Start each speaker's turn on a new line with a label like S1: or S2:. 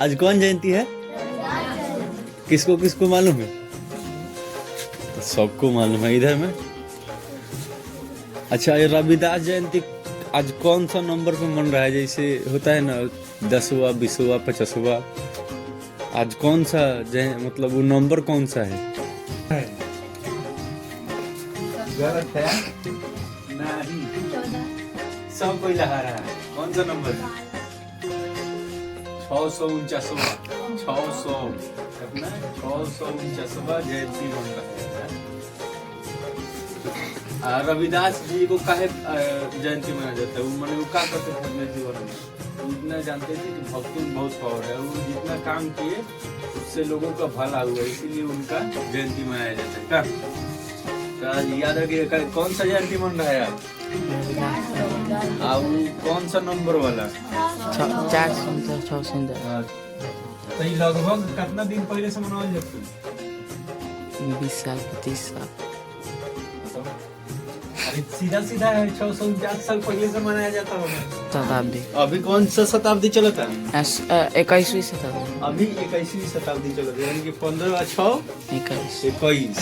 S1: आज कौन जयंती है? किसको किसको मालूम है? तो सबको मालूम है इधर में। अच्छा, ये रविदास जयंती आज कौन सा नंबर पे मन रहा है? जैसे होता है ना 10वां 20वां 50वां, आज कौन सा मतलब वो नंबर कौन सा है? गलत है, नहीं, सब कोई लगा रहा है। कौन सा नंबर? 649वां, 649वां जयंती मन रहा है। रविदास जी को काहे जयंती मनाया जाता है? वो मैंने वो क्या करते थे अपने जीवन में? वो इतना जानते थे कि भक्ति में बहुत पावर है। वो जितना काम किए उससे लोगों का भला हुआ, इसीलिए उनका जयंती मनाया जाता है। क्या तो याद रखिए, कौन सा जयंती मन रहा है आप? वो कौन सा नंबर वाला?
S2: 4 सुंदर 6 सुंदर।
S1: तो ये लगभग कितना दिन पहले से मनावल जाता है?
S2: 20 साल 25 साल।
S1: सीधा सीधा है 649 साल पहले से मनाया जाता होगा।
S2: शताब्दी
S1: अभी कौन सा शताब्दी चला था?
S2: 21वीं शताब्दी।
S1: अभी 21वीं शताब्दी चला था, यानी कि 15 6
S2: 21।
S1: 21।